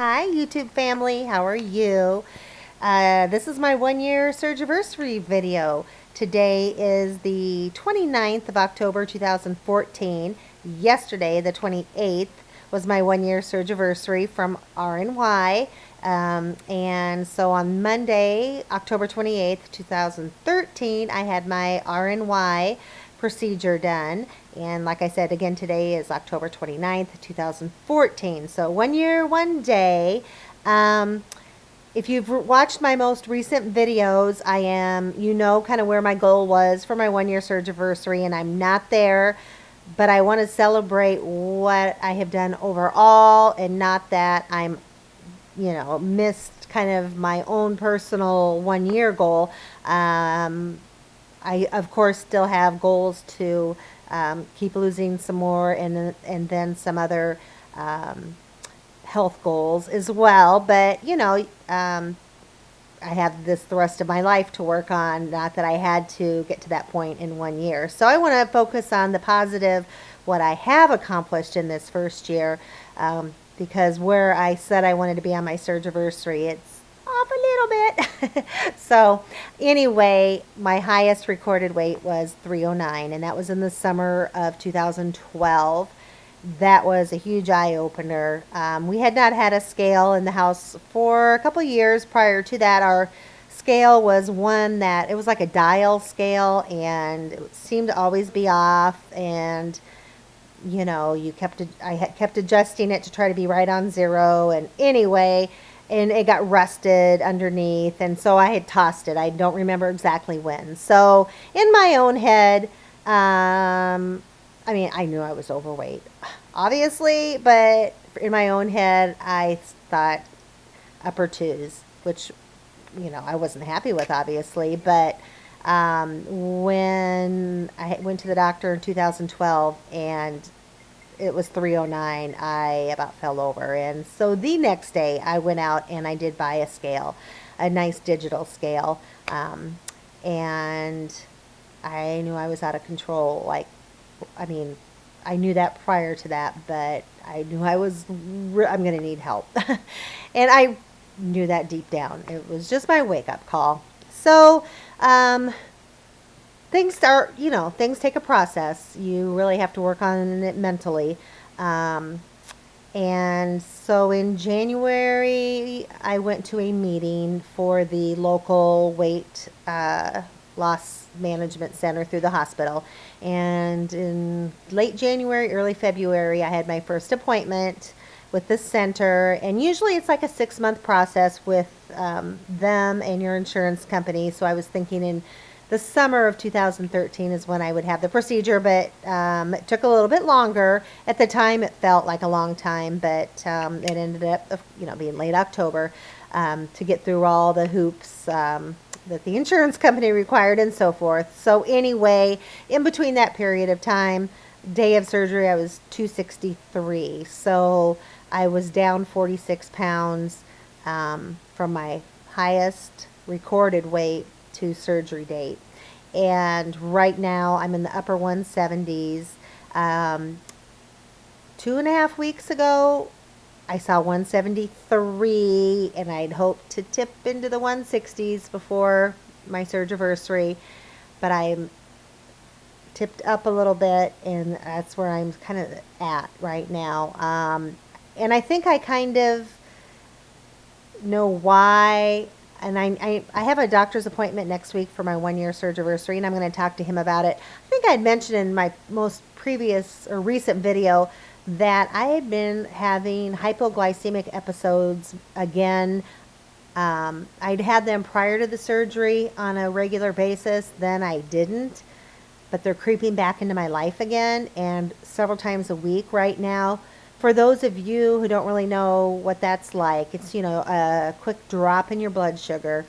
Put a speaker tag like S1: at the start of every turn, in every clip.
S1: Hi, YouTube family. How are you? This is my 1 year Surgeryversary video. Today is the 29th of October 2014. Yesterday, the 28th, was my 1 year Surgeryversary from RNY. And so on Monday, October 28th, 2013, I had my RNY procedure done. And like I said, again, today is October 29th, 2014. So 1 year, 1 day. If you've watched my most recent videos, you know kind of where my goal was for my 1 year Surgeryversary, and I'm not there, but I want to celebrate what I have done overall, and not that I'm, missed kind of my own personal 1 year goal. I, of course, still have goals to keep losing some more, and then some other health goals as well. But, I have this the rest of my life to work on, not that I had to get to that point in 1 year. So I want to focus on the positive, what I have accomplished in this first year, because where I said I wanted to be on my Surgeryversary, it's off a little bit. So anyway, my highest recorded weight was 309, and that was in the summer of 2012. That was a huge eye-opener. We had not had a scale in the house for a couple of years prior to that. Our scale was one that, it was like a dial scale, and it seemed to always be off, and I kept adjusting it to try to be right on zero, and anyway, and it got rusted underneath, and so I had tossed it. I don't remember exactly when. So in my own head, I knew I was overweight, obviously, but in my own head, I thought upper twos, which, I wasn't happy with, obviously. But when I went to the doctor in 2012 and it was 309, I about fell over. And so the next day, I went out and I did buy a scale, a nice digital scale. And I knew I was out of control. I knew that prior to that, but I knew I'm going to need help. And I knew that deep down. It was just my wake-up call. So things take a process. You really have to work on it mentally. And so in January, I went to a meeting for the local weight loss management center through the hospital. And in late January, early February, I had my first appointment with the center. And usually it's like a 6-month process with them and your insurance company. So I was thinking in the summer of 2013 is when I would have the procedure, but it took a little bit longer. At the time, it felt like a long time, but it ended up, being late October to get through all the hoops that the insurance company required and so forth. So anyway, in between that period of time, day of surgery, I was 263. So I was down 46 pounds from my highest recorded weight to surgery date. And right now I'm in the upper 170s. 2.5 weeks ago, I saw 173, and I'd hoped to tip into the 160s before my Surgeryversary, but I'm tipped up a little bit, and that's where I'm kind of at right now. And I think I kind of know why. And I have a doctor's appointment next week for my 1 year Surgeryversary, and I'm going to talk to him about it. I think I had mentioned in my most previous or recent video that I had been having hypoglycemic episodes again. I'd had them prior to the surgery on a regular basis, then I didn't, but they're creeping back into my life again, and several times a week right now. For those of you who don't really know what that's like, it's, a quick drop in your blood sugar.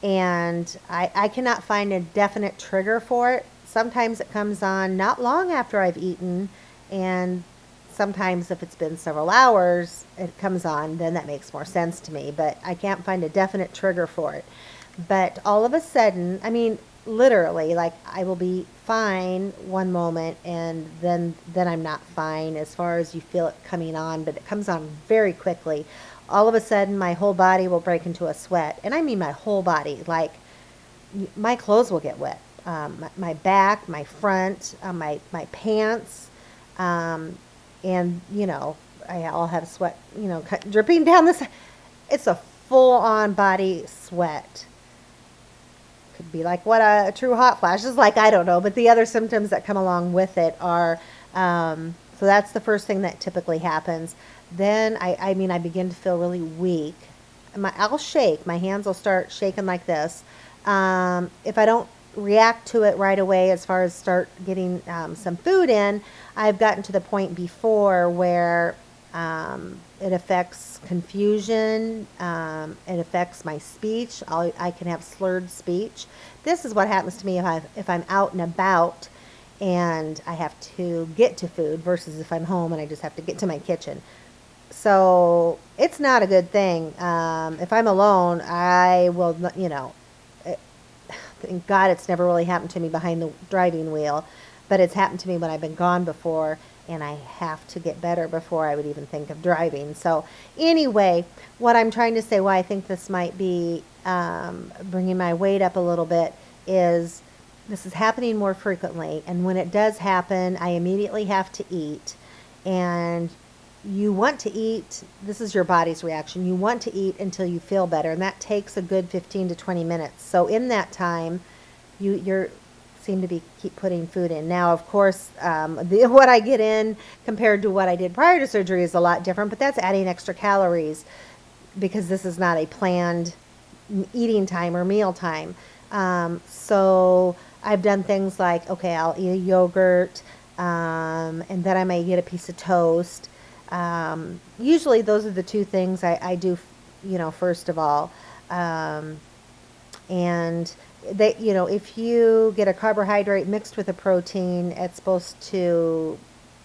S1: And I cannot find a definite trigger for it. Sometimes it comes on not long after I've eaten, and sometimes if it's been several hours, it comes on. Then that makes more sense to me. But I can't find a definite trigger for it. But all of a sudden, literally, like, I will be fine one moment, and then I'm not fine, as far as you feel it coming on, but it comes on very quickly. all of a sudden my whole body will break into a sweat. And I mean my whole body. Like my clothes will get wet. My back, my front, my pants, and I'll have sweat, dripping down the side. It's a full-on body sweat. Could be like what a true hot flash is like. I don't know, but the other symptoms that come along with it are. So that's the first thing that typically happens. Then I mean I begin to feel really weak. I'll shake. My hands will start shaking like this. If I don't react to it right away as far as start getting some food in, I've gotten to the point before where it affects confusion, it affects my speech. I can have slurred speech. This is what happens to me if I'm out and about and I have to get to food versus if I'm home and I just have to get to my kitchen. So it's not a good thing. If I'm alone, I will, thank God it's never really happened to me behind the driving wheel, but it's happened to me when I've been gone before, and I have to get better before I would even think of driving. So anyway, what I'm trying to say, why I think this might be bringing my weight up a little bit, is this is happening more frequently, and when it does happen, I immediately have to eat, and you want to eat, this is your body's reaction, you want to eat until you feel better, and that takes a good 15 to 20 minutes. So in that time, you're seem to keep putting food in. Now, of course, what I get in compared to what I did prior to surgery is a lot different, but that's adding extra calories because this is not a planned eating time or meal time. So I've done things like, okay, I'll eat a yogurt, and then I may get a piece of toast. Usually those are the two things I do, first of all. And if you get a carbohydrate mixed with a protein, it's supposed to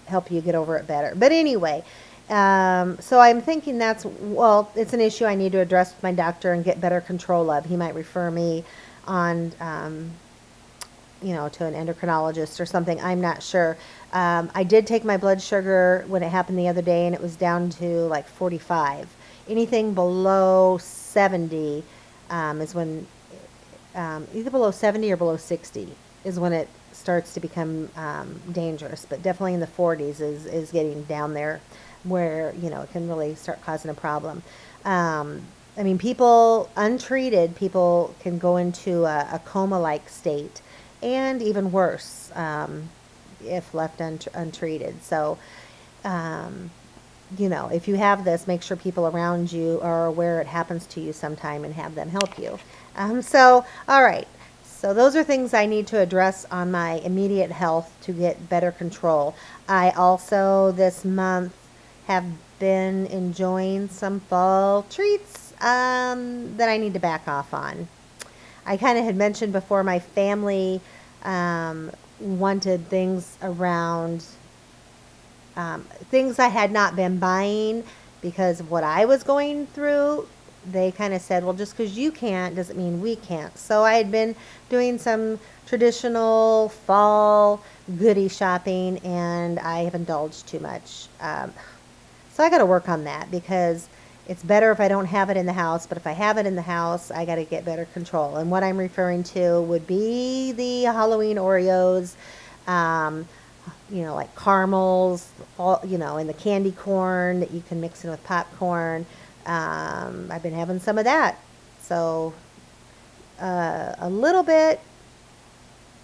S1: help you get over it better. But anyway, so I'm thinking it's an issue I need to address with my doctor and get better control of. He might refer me on, to an endocrinologist or something. I'm not sure. I did take my blood sugar when it happened the other day, and it was down to like 45. Anything below 70 is when, either below 70 or below 60 is when it starts to become dangerous. But definitely in the 40s is getting down there where, it can really start causing a problem. I mean, untreated people can go into a coma-like state, and even worse if left untreated. So, if you have this, make sure people around you are aware it happens to you sometime and have them help you. All right. So those are things I need to address on my immediate health to get better control. I also, this month, have been enjoying some fall treats that I need to back off on. I kind of had mentioned before my family wanted things around things I had not been buying because of what I was going through. They kind of said, well, just because you can't doesn't mean we can't. So I had been doing some traditional fall goodie shopping, and I have indulged too much. So I got to work on that because it's better if I don't have it in the house, but if I have it in the house, I got to get better control. And what I'm referring to would be the Halloween Oreos, like caramels, and the candy corn that you can mix in with popcorn. I've been having some of that. So a little bit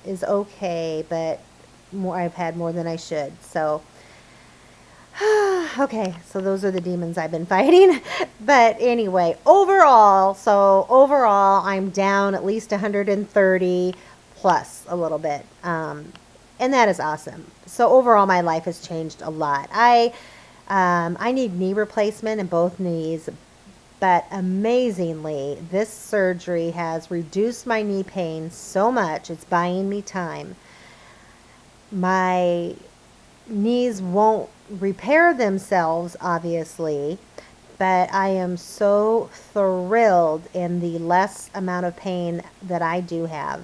S1: is okay, but I've had more than I should. So okay, so those are the demons I've been fighting. But anyway, overall, I'm down at least 130 plus a little bit. And that is awesome. So overall, my life has changed a lot. I need knee replacement in both knees, but amazingly, this surgery has reduced my knee pain so much. It's buying me time. My knees won't repair themselves, obviously, but I am so thrilled in the less amount of pain that I do have.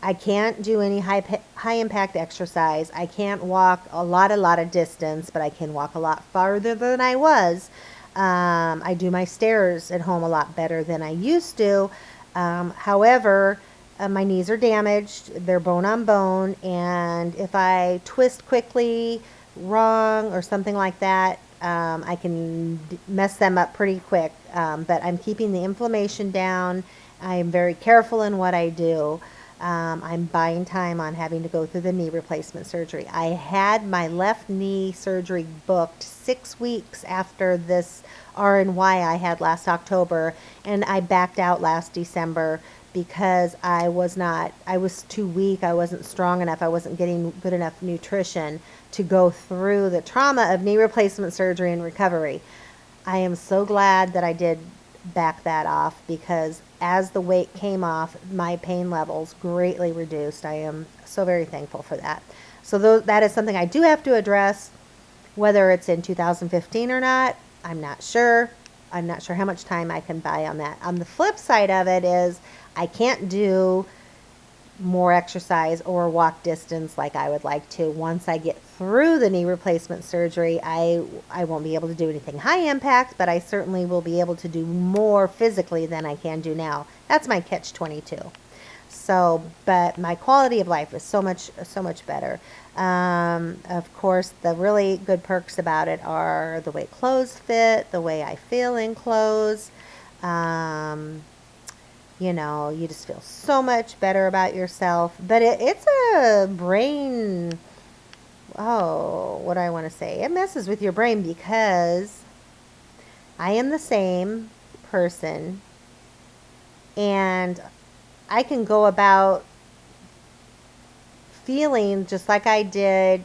S1: I can't do any high impact exercise. I can't walk a lot of distance, but I can walk a lot farther than I was. I do my stairs at home a lot better than I used to. However, my knees are damaged. They're bone on bone. And if I twist quickly wrong or something like that, I can mess them up pretty quick. But I'm keeping the inflammation down. I'm very careful in what I do. I'm buying time on having to go through the knee replacement surgery. I had my left knee surgery booked 6 weeks after this RNY I had last October, and I backed out last December because I was too weak. I wasn't strong enough. I wasn't getting good enough nutrition to go through the trauma of knee replacement surgery and recovery. I am so glad that I did back that off, because as the weight came off, my pain levels greatly reduced. I am so very thankful for that. So that is something I do have to address. Whether it's in 2015 or not, I'm not sure. I'm not sure how much time I can buy on that. On the flip side of it is I can't do more exercise or walk distance like I would like to. Once I get through the knee replacement surgery, I won't be able to do anything high impact, but I certainly will be able to do more physically than I can do now. That's my catch-22. So, but my quality of life is so much better. Of course, the really good perks about it are the way clothes fit, the way I feel in clothes. You know, you just feel so much better about yourself. But it's a brain, what do I want to say? It messes with your brain, because I am the same person, and I can go about feeling just like I did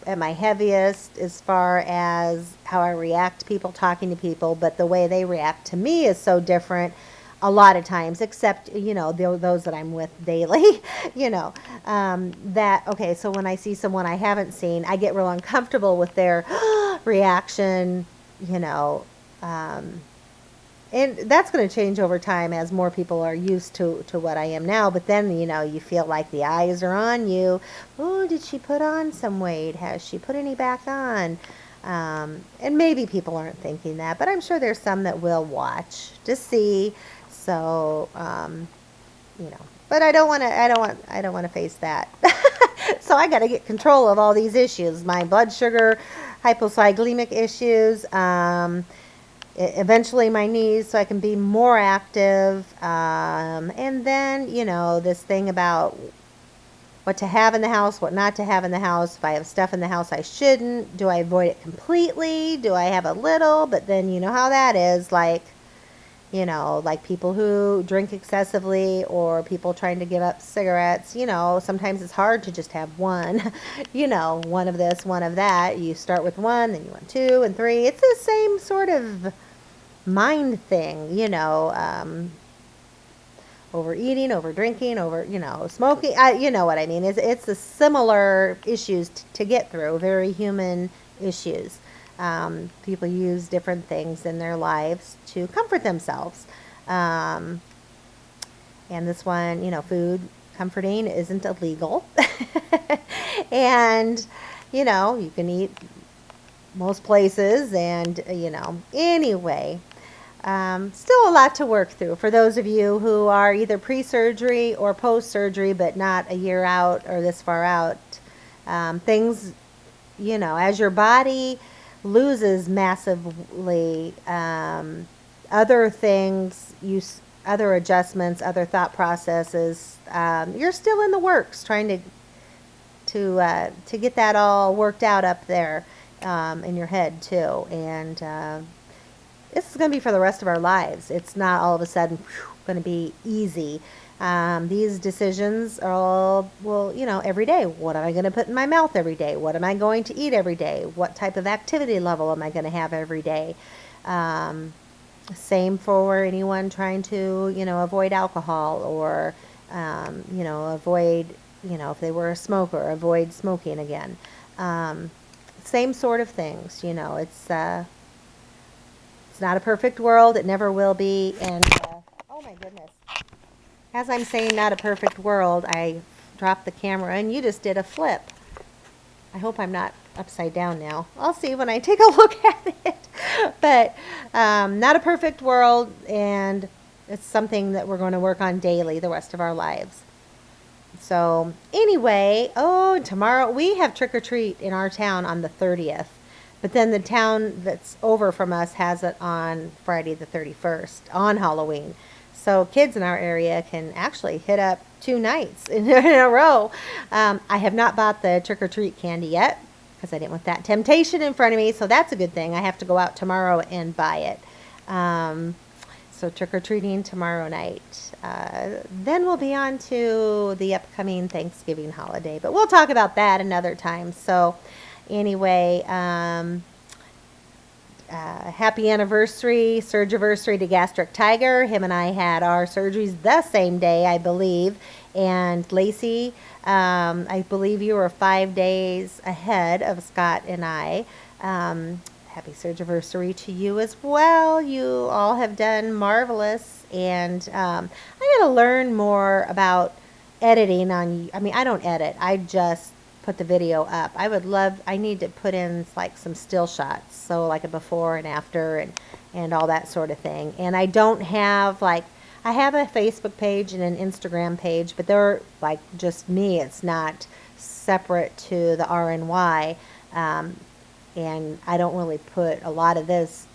S1: at my heaviest, as far as how I react to people, talking to people, but the way they react to me is so different a lot of times, except, you know, those that I'm with daily, you know, okay, so when I see someone I haven't seen, I get real uncomfortable with their reaction, you know, and that's going to change over time as more people are used to what I am now. But then, you know, you feel like the eyes are on you. Oh, did she put on some weight? Has she put any back on? And maybe people aren't thinking that, but I'm sure there's some that will watch to see. So, you know, but I don't want to face that. So I got to get control of all these issues, my blood sugar, hypoglycemic issues, eventually my knees, so I can be more active. And then, you know, this thing about what to have in the house, what not to have in the house. If I have stuff in the house I shouldn't, do I avoid it completely? Do I have a little? But then you know how that is, like, you know, like people who drink excessively, or people trying to give up cigarettes. You know, sometimes it's hard to just have one, you know, one of this, one of that. You start with one, then you want two and three. It's the same sort of mind thing, you know, overeating, over drinking, over, you know, smoking. You know what I mean? It's a similar issues to get through, very human issues. People use different things in their lives to comfort themselves. And this one, you know, food comforting isn't illegal. And, you know, you can eat most places, and, you know, anyway. Still a lot to work through for those of you who are either pre-surgery or post-surgery, but not a year out or this far out. Things, you know, as your body loses massively, other things, other adjustments, other thought processes, you're still in the works trying to get that all worked out up there in your head too. And this is going to be for the rest of our lives. It's not all of a sudden going to be easy. These decisions are all, well, you know, every day. What am I going to put in my mouth every day? What am I going to eat every day? What type of activity level am I going to have every day? Same for anyone trying to, you know, avoid alcohol, or, you know, avoid, you know, if they were a smoker, avoid smoking again. Same sort of things, you know, it's not a perfect world. It never will be. And, oh my goodness. As I'm saying not a perfect world, I dropped the camera and you just did a flip. I hope I'm not upside down now. I'll see when I take a look at it. But not a perfect world, and it's something that we're going to work on daily the rest of our lives. So anyway, oh, tomorrow we have trick or treat in our town on the 30th. But then the town that's over from us has it on Friday the 31st on Halloween. So kids in our area can actually hit up 2 nights in a row. I have not bought the trick or treat candy yet because I didn't want that temptation in front of me. So that's a good thing. I have to go out tomorrow and buy it. So trick-or-treating tomorrow night. Then we'll be on to the upcoming Thanksgiving holiday. But we'll talk about that another time. So anyway, happy anniversary, Surgeryversary to Gastric Tiger. Him and I had our surgeries the same day, I believe. And Lacey, I believe you were 5 days ahead of Scott and I. Happy Surgeryversary to you as well. You all have done marvelous. And I'm going to learn more about editing on, I mean, I don't edit. I just put the video up. I need to put in like some still shots. So like a before and after and all that sort of thing. And I don't have like, I have a Facebook page and an Instagram page, but they're like just me. It's not separate to the RNY. And I don't really put a lot of this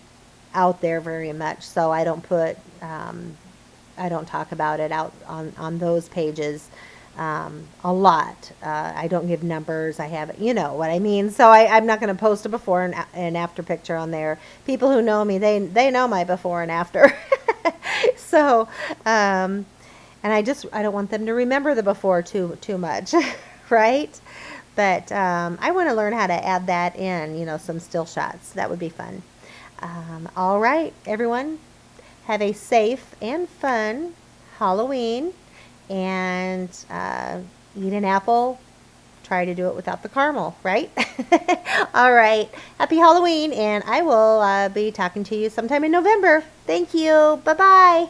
S1: out there very much, so I don't put, I don't talk about it out on those pages a lot. I don't give numbers. I have, you know what I mean. So I'm not going to post a before and after picture on there. People who know me, they know my before and after. So, and I don't want them to remember the before too much, right? But I want to learn how to add that in, you know, some still shots. That would be fun. All right, everyone, have a safe and fun Halloween, and eat an apple. Try to do it without the caramel, right? All right, happy Halloween, and I will be talking to you sometime in November. Thank you. Bye-bye.